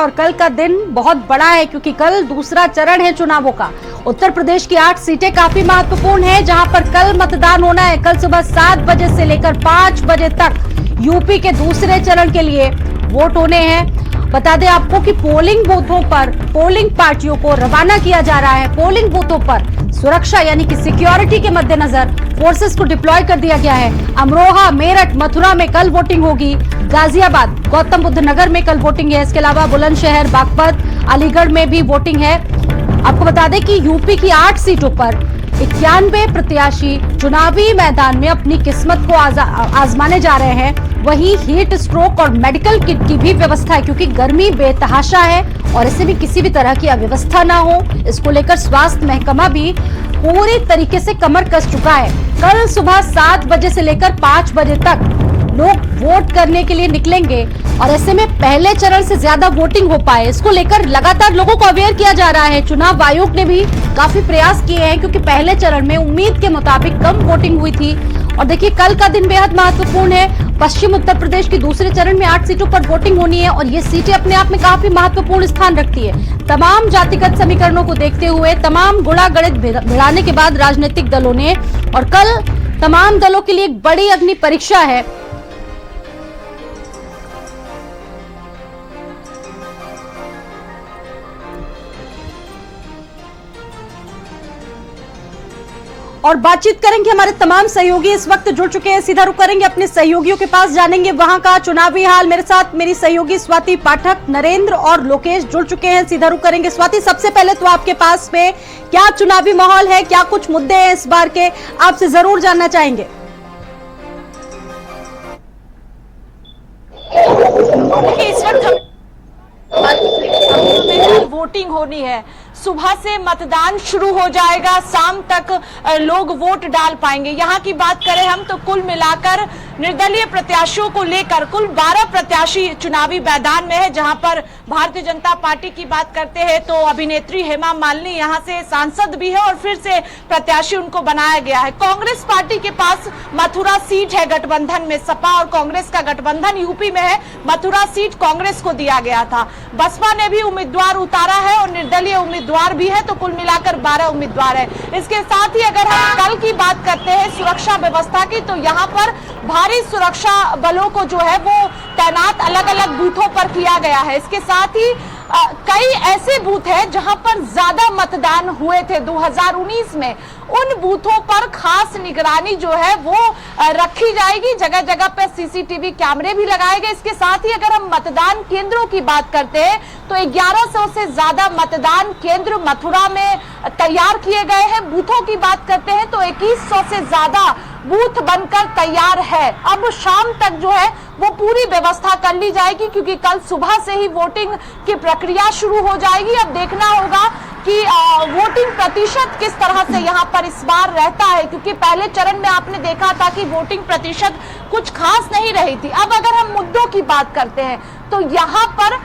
और कल का दिन बहुत बड़ा है क्योंकि कल दूसरा चरण है चुनावों का। उत्तर प्रदेश की 8 सीटें काफी महत्वपूर्ण हैं, जहां पर कल मतदान होना है। कल सुबह 7 बजे से लेकर 5 बजे तक यूपी के दूसरे चरण के लिए वोट होने हैं। बता दें आपको कि पोलिंग बूथों पर पोलिंग पार्टियों को रवाना किया जा रहा है। पोलिंग बूथों पर सुरक्षा यानी कि सिक्योरिटी के मद्देनजर फोर्सेस को डिप्लॉय कर दिया गया है। अमरोहा, मेरठ, मथुरा में कल वोटिंग होगी। गाजियाबाद, गौतम बुद्ध नगर में कल वोटिंग है। इसके अलावा बुलंदशहर, बागपत, अलीगढ़ में भी वोटिंग है। आपको बता दें कि यूपी की 8 सीटों पर 91 प्रत्याशी चुनावी मैदान में अपनी किस्मत को आजमाने जा रहे हैं। वहीं हीट स्ट्रोक और मेडिकल किट की भी व्यवस्था है क्योंकि गर्मी बेतहाशा है और इससे भी किसी भी तरह की अव्यवस्था ना हो, इसको लेकर स्वास्थ्य महकमा भी पूरी तरीके से कमर कस चुका है। कल सुबह 7 बजे से लेकर 5 बजे तक लोग वोट करने के लिए निकलेंगे और ऐसे में पहले चरण से ज्यादा वोटिंग हो पाए, इसको लेकर लगातार लोगों को अवेयर किया जा रहा है। चुनाव आयोग ने भी काफी प्रयास किए हैं क्योंकि पहले चरण में उम्मीद के मुताबिक कम वोटिंग हुई थी। और देखिए, कल का दिन बेहद महत्वपूर्ण है। पश्चिम उत्तर प्रदेश की दूसरे चरण में 8 सीटों पर वोटिंग होनी है और ये सीटें अपने आप में काफी महत्वपूर्ण स्थान रखती है। तमाम जातिगत समीकरणों को देखते हुए, तमाम गुणा गणित भिड़ाने के बाद राजनीतिक दलों ने, और कल तमाम दलों के लिए एक बड़ी अग्नि परीक्षा है। और बातचीत करेंगे, हमारे तमाम सहयोगी इस वक्त जुड़ चुके हैं। सीधा रुख करेंगे अपने सहयोगियों के पास, जानेंगे वहां का चुनावी हाल। मेरे साथ मेरी सहयोगी स्वाति पाठक, नरेंद्र और लोकेश जुड़ चुके हैं। सीधा रुख करेंगे। स्वाति, सबसे पहले तो आपके पास में क्या चुनावी माहौल है, क्या कुछ मुद्दे हैं इस बार के, आपसे जरूर जानना चाहेंगे। इस वक्त वोटिंग होनी है। सुबह से मतदान शुरू हो जाएगा, शाम तक लोग वोट डाल पाएंगे। यहाँ की बात करें हम तो कुल मिलाकर निर्दलीय प्रत्याशियों को लेकर कुल 12 प्रत्याशी चुनावी मैदान में है। जहां पर भारतीय जनता पार्टी की बात करते हैं तो अभिनेत्री हेमा मालिनी यहाँ से सांसद भी है और फिर से प्रत्याशी उनको बनाया गया है। कांग्रेस पार्टी के पास मथुरा सीट है गठबंधन में, सपा और कांग्रेस का गठबंधन यूपी में है। मथुरा सीट कांग्रेस को दिया गया था। बसपा ने भी उम्मीदवार उतारा है और निर्दलीय उम्मीदवार भी है, तो कुल मिलाकर 12 उम्मीदवार है। इसके साथ ही अगर हम कल की बात करते हैं सुरक्षा व्यवस्था की, तो यहाँ पर भारी सुरक्षा बलों को जो है वो तैनात अलग अलग बूथों पर किया गया है। इसके साथ ही कई ऐसे बूथ हैं जहां पर ज्यादा मतदान हुए थे 2019 में, उन बूथों पर खास निगरानी जो है वो रखी जाएगी। जगह जगह पर सीसीटीवी कैमरे भी लगाए गए। इसके साथ ही अगर हम मतदान केंद्रों की बात करते हैं तो 1100 से ज्यादा मतदान केंद्र मथुरा में तैयार किए गए हैं। बूथों की बात करते हैं तो 2100 से ज्यादा बूथ बनकर तैयार है। अब शाम तक जो है वो पूरी व्यवस्था कर ली जाएगी क्योंकि कल सुबह से ही वोटिंग की प्रक्रिया शुरू हो जाएगी। अब देखना होगा कि वोटिंग प्रतिशत किस तरह से यहाँ पर इस बार रहता है, क्योंकि पहले चरण में आपने देखा था कि वोटिंग प्रतिशत कुछ खास नहीं रही थी। अब अगर हम मुद्दों की बात करते हैं तो यहाँ पर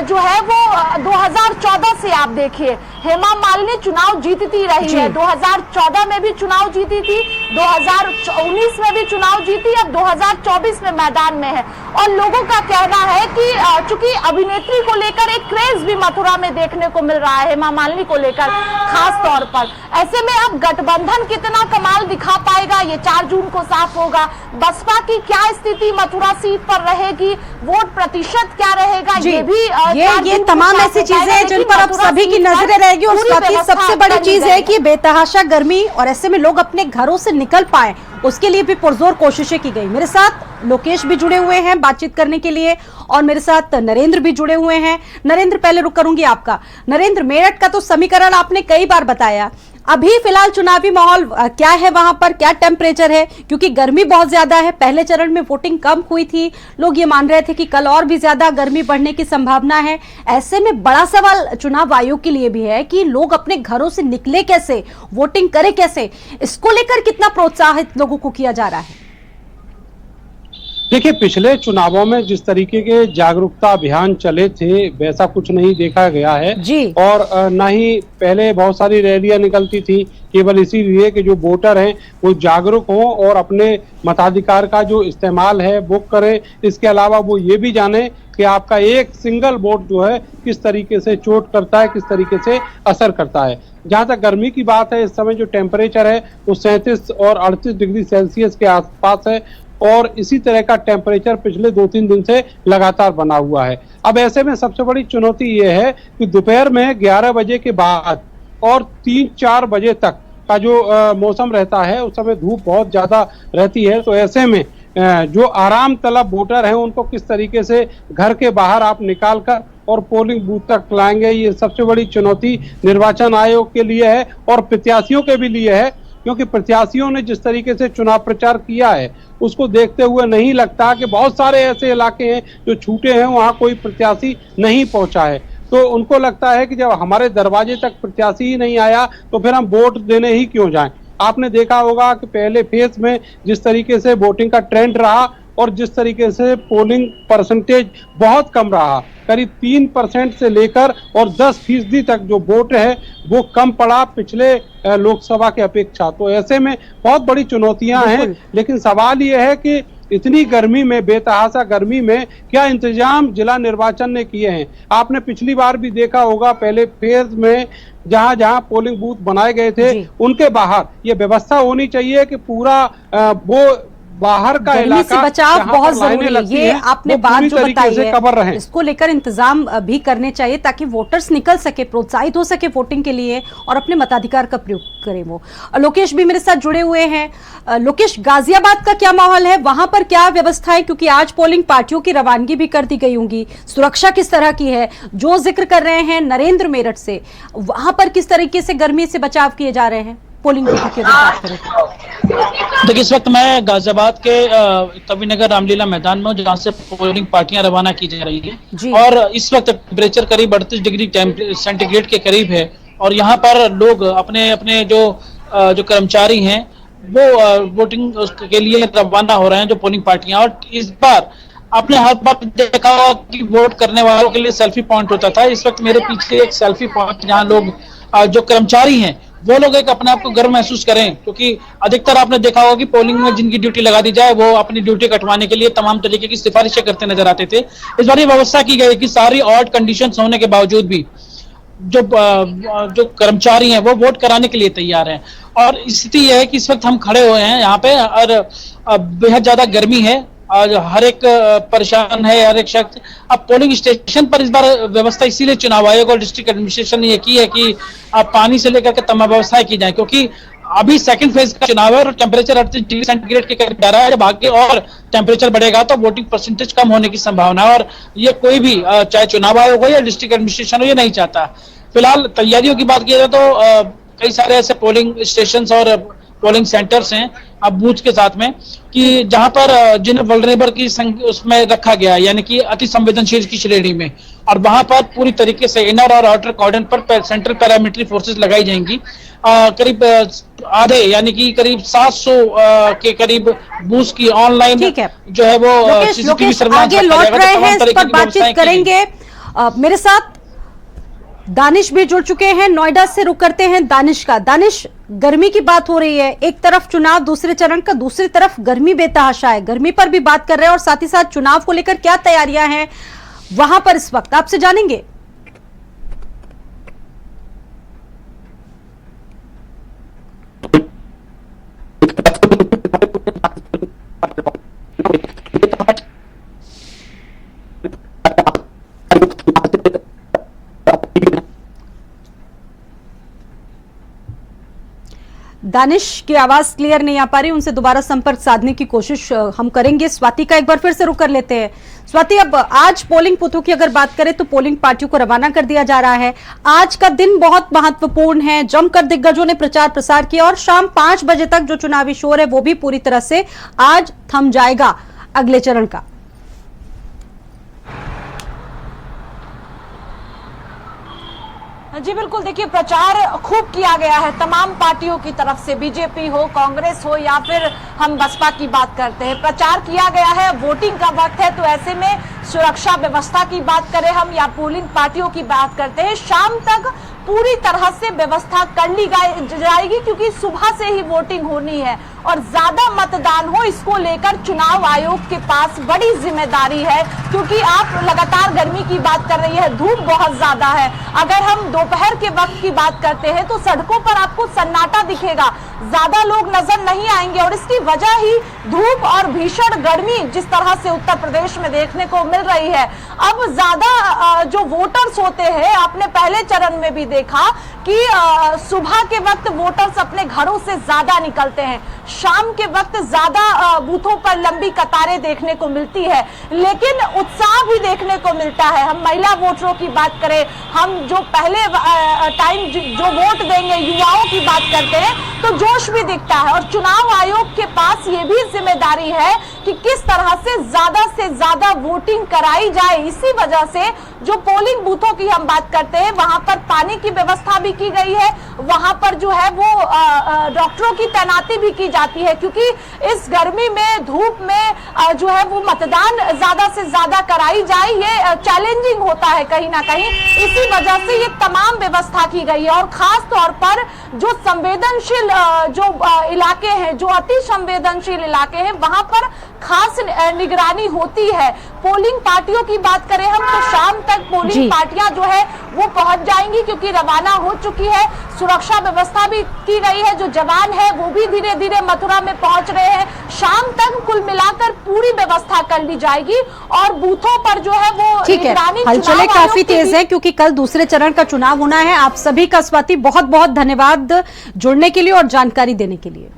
जो है वो 2014 से आप देखिए हेमा मालिनी चुनाव जीतती रही है। 2014 में भी चुनाव जीती थी, 2019 में भी चुनाव जीती, अब 2024 में मैदान में है। और लोगों का कहना है कि चूंकि अभिनेत्री को लेकर एक क्रेज भी मथुरा में देखने को मिल रहा है हेमा मालिनी को लेकर खास तौर पर। ऐसे में अब गठबंधन कितना कमाल दिखा पाएगा ये 4 जून को साफ होगा। बसपा की क्या स्थिति मथुरा सीट पर रहेगी, वोट प्रतिशत क्या रहेगा, ये भी ये तमाम ऐसी चीजें हैं जिन पर अब सभी की नजरें रहेगी। और सबसे बड़ी चीज है कि बेतहाशा गर्मी और ऐसे में लोग अपने घरों से निकल पाए, उसके लिए भी पुरजोर कोशिशें की गई। मेरे साथ लोकेश भी जुड़े हुए हैं बातचीत करने के लिए और मेरे साथ नरेंद्र भी जुड़े हुए हैं। नरेंद्र, पहले रुक करूंगी आपका। नरेंद्र, मेरठ का तो समीकरण आपने कई बार बताया, अभी फिलहाल चुनावी माहौल क्या है वहां पर, क्या टेम्परेचर है? क्योंकि गर्मी बहुत ज्यादा है, पहले चरण में वोटिंग कम हुई थी, लोग ये मान रहे थे कि कल और भी ज्यादा गर्मी बढ़ने की संभावना है। ऐसे में बड़ा सवाल चुनाव आयोग के लिए भी है कि लोग अपने घरों से निकले कैसे, वोटिंग करें कैसे, इसको लेकर कितना प्रोत्साहित लोगों को किया जा रहा है? देखिए, पिछले चुनावों में जिस तरीके के जागरूकता अभियान चले थे वैसा कुछ नहीं देखा गया है जी। और ना ही पहले बहुत सारी रैलियां निकलती थी, केवल इसीलिए कि जो वोटर हैं वो जागरूक हों और अपने मताधिकार का जो इस्तेमाल है वो करें। इसके अलावा वो ये भी जाने कि आपका एक सिंगल वोट जो है किस तरीके से चोट करता है, किस तरीके से असर करता है। जहां तक गर्मी की बात है, इस समय जो टेम्परेचर है वो 37 और 38 डिग्री सेल्सियस के आसपास है और इसी तरह का टेम्परेचर पिछले 2-3 दिन से लगातार बना हुआ है। अब ऐसे में सबसे बड़ी चुनौती ये है कि दोपहर में 11 बजे के बाद और 3-4 बजे तक का जो मौसम रहता है उस समय धूप बहुत ज्यादा रहती है। तो ऐसे में जो आराम तलब वोटर हैं उनको किस तरीके से घर के बाहर आप निकाल कर और पोलिंग बूथ तक लाएंगे, ये सबसे बड़ी चुनौती निर्वाचन आयोग के लिए है और प्रत्याशियों के भी लिए है, क्योंकि प्रत्याशियों ने जिस तरीके से चुनाव प्रचार किया है उसको देखते हुए नहीं लगता कि बहुत सारे ऐसे इलाके हैं जो छूटे हैं, वहां कोई प्रत्याशी नहीं पहुंचा है। तो उनको लगता है कि जब हमारे दरवाजे तक प्रत्याशी ही नहीं आया तो फिर हम वोट देने ही क्यों जाएं। आपने देखा होगा कि पहले फेज में जिस तरीके से वोटिंग का ट्रेंड रहा और जिस तरीके से पोलिंग परसेंटेज बहुत कम रहा, करीब 3% से लेकर और 10% तक जो वोट है वो कम पड़ा पिछले लोकसभा के अपेक्षा। तो ऐसे में बहुत बड़ी चुनौतियां हैं, लेकिन सवाल ये है कि इतनी गर्मी में, बेतहाशा गर्मी में क्या इंतजाम जिला निर्वाचन ने किए हैं। आपने पिछली बार भी देखा होगा, पहले फेज में जहां जहां पोलिंग बूथ बनाए गए थे उनके बाहर ये व्यवस्था होनी चाहिए कि पूरा वो बाहर का इलाका से बचाव बहुत जरूरी है। ये आपने बात जो बताई है इसको लेकर इंतजाम भी करने चाहिए ताकि वोटर्स निकल सके, प्रोत्साहित हो सके वोटिंग के लिए और अपने मताधिकार का प्रयोग करें वो। लोकेश भी मेरे साथ जुड़े हुए हैं। लोकेश, गाजियाबाद का क्या माहौल है, वहां पर क्या व्यवस्था है, क्योंकि आज पोलिंग पार्टियों की रवानगी भी कर दी गई होंगी, सुरक्षा किस तरह की है, जो जिक्र कर रहे हैं नरेंद्र मेरठ से, वहां पर किस तरीके से गर्मी से बचाव किए जा रहे हैं पोलिंग बूथ की बात करें? देखिए, इस वक्त मैं गाजियाबाद के कविनगर रामलीला मैदान में हूँ जहाँ से पोलिंग पार्टियां रवाना की जा रही है और इस वक्त टेम्परेचर करीब 38 डिग्री सेंटीग्रेड के करीब है और यहाँ पर लोग अपने अपने जो कर्मचारी हैं वो वोटिंग के लिए रवाना हो रहे हैं, जो पोलिंग पार्टियां। और इस बार आपने हर बार देखा होगा कि वोट करने वालों के लिए सेल्फी पॉइंट होता था। इस वक्त मेरे पीछे एक सेल्फी पॉइंट जहाँ लोग जो कर्मचारी हैं वो लोग एक अपने आप को गर्व महसूस करें, क्योंकि अधिकतर आपने देखा होगा कि पोलिंग में जिनकी ड्यूटी लगा दी जाए वो अपनी ड्यूटी कटवाने के लिए तमाम तरीके की सिफारिशें करते नजर आते थे। इस बार ये व्यवस्था की गई कि सारी ऑड कंडीशंस होने के बावजूद भी जो कर्मचारी हैं वो वोट कराने के लिए तैयार हैं। और स्थिति यह है कि इस वक्त हम खड़े हुए हैं यहाँ पे और बेहद ज्यादा गर्मी है और हर एक परेशान है, हर एक शख्स। अब पोलिंग स्टेशन पर इस बार व्यवस्था इसीलिए चुनाव आयोग और डिस्ट्रिक्ट एडमिनिस्ट्रेशन ने ये की है कि अब पानी से लेकर के तमाम व्यवस्थाएं की जाए, क्योंकि अभी सेकंड फेज का चुनाव है और टेम्परेचर 38 डिग्री सेंटीग्रेड के करीब जा रहा है। जब आगे और टेम्परेचर बढ़ेगा तो वोटिंग परसेंटेज कम होने की संभावना है और ये कोई भी चाहे चुनाव आयोग हो या डिस्ट्रिक्ट एडमिनिस्ट्रेशन हो ये नहीं चाहता। फिलहाल तैयारियों की बात की जाए तो कई सारे ऐसे पोलिंग स्टेशन और पोलिंग सेंटर्स हैं अब बूथ के साथ में कि जहां पर जिन्हें वल्नरेबल की उसमें रखा गया है, यानी कि अति संवेदनशील की श्रेणी में, और वहां पर पूरी तरीके से इनर और आउटर कॉर्डन पर सेंट्रल पैरामिलिट्री फोर्सेस लगाई जाएंगी। करीब आधे यानी कि करीब 700 के करीब बूथ की ऑनलाइन जो है वो लोकेश आगे लौट रहे हैं, इस पर बातचीत करेंगे। मेरे साथ दानिश भी जुड़ चुके हैं, नोएडा से रुक करते हैं दानिश का। दानिश, गर्मी की बात हो रही है, एक तरफ चुनाव दूसरे चरण का, दूसरी तरफ गर्मी बेतहाशा है, गर्मी पर भी बात कर रहे हैं और साथ ही साथ चुनाव को लेकर क्या तैयारियां हैं वहां पर इस वक्त आपसे जानेंगे। दानिश की आवाज क्लियर नहीं आ पा रही, उनसे दोबारा संपर्क साधने की कोशिश हम करेंगे। स्वाति का एक बार फिर से रुक कर लेते हैं। स्वाति, अब आज पोलिंग बूथों की अगर बात करें तो पोलिंग पार्टियों को रवाना कर दिया जा रहा है। आज का दिन बहुत महत्वपूर्ण है, जमकर दिग्गजों ने प्रचार प्रसार किया और शाम 5 बजे तक जो चुनावी शोर है वो भी पूरी तरह से आज थम जाएगा अगले चरण का। जी बिल्कुल, देखिए प्रचार खूब किया गया है तमाम पार्टियों की तरफ से, बीजेपी हो, कांग्रेस हो या फिर हम बसपा की बात करते हैं, प्रचार किया गया है। वोटिंग का वक्त है तो ऐसे में सुरक्षा व्यवस्था की बात करें हम या पोलिंग पार्टियों की बात करते हैं, शाम तक पूरी तरह से व्यवस्था कर ली जाएगी क्योंकि सुबह से ही वोटिंग होनी है और ज्यादा मतदान हो इसको लेकर चुनाव आयोग के पास बड़ी जिम्मेदारी है क्योंकि आप लगातार गर्मी की बात कर रही है, धूप बहुत ज्यादा है। अगर हम दोपहर के वक्त की बात करते हैं तो सड़कों पर आपको सन्नाटा दिखेगा, ज्यादा लोग नजर नहीं आएंगे और इसकी वजह ही धूप और भीषण गर्मी जिस तरह से उत्तर प्रदेश में देखने को मिल रही है। अब ज्यादा जो वोटर्स होते हैं, आपने पहले चरण में भी देखा कि सुबह के वक्त वोटर्स अपने घरों से ज्यादा निकलते हैं, शाम के वक्त ज्यादा बूथों पर लंबी कतारें देखने को मिलती है, लेकिन उत्साह भी देखने को मिलता है। हम महिला वोटरों की बात करें, हम जो पहले टाइम जो वोट देंगे युवाओं की बात करते हैं तो जोश भी दिखता है और चुनाव आयोग के पास ये भी जिम्मेदारी है कि किस तरह से ज्यादा वोटिंग कराई जाए। इसी वजह से जो पोलिंग बूथों की हम बात करते हैं वहां पर पानी की व्यवस्था भी की गई है, वहां पर जो है वो डॉक्टरों की तैनाती भी की जाती है क्योंकि इस गर्मी में धूप में जो है वो मतदान ज्यादा से ज्यादा कराई जाए, ये चैलेंजिंग होता है कहीं ना कहीं। इसी वजह से ये तमाम व्यवस्था की गई है और खास तौर पर जो संवेदनशील जो इलाके हैं, जो अति संवेदनशील इलाके हैं, वहां पर खास निगरानी होती है। पोलिंग पार्टियों की बात करें हम तो शाम तक पोलिंग पार्टियां जो है वो पहुंच जाएंगी क्योंकि रवाना हो चुकी है, सुरक्षा व्यवस्था भी की गई है, जो जवान है वो भी धीरे धीरे मथुरा में पहुंच रहे हैं। शाम तक कुल मिलाकर पूरी व्यवस्था कर ली जाएगी और बूथों पर जो है वो निगरानी हलचलें काफी तेज है क्योंकि कल दूसरे चरण का चुनाव होना है। आप सभी का स्वाति बहुत बहुत धन्यवाद जुड़ने के लिए और जानकारी देने के लिए।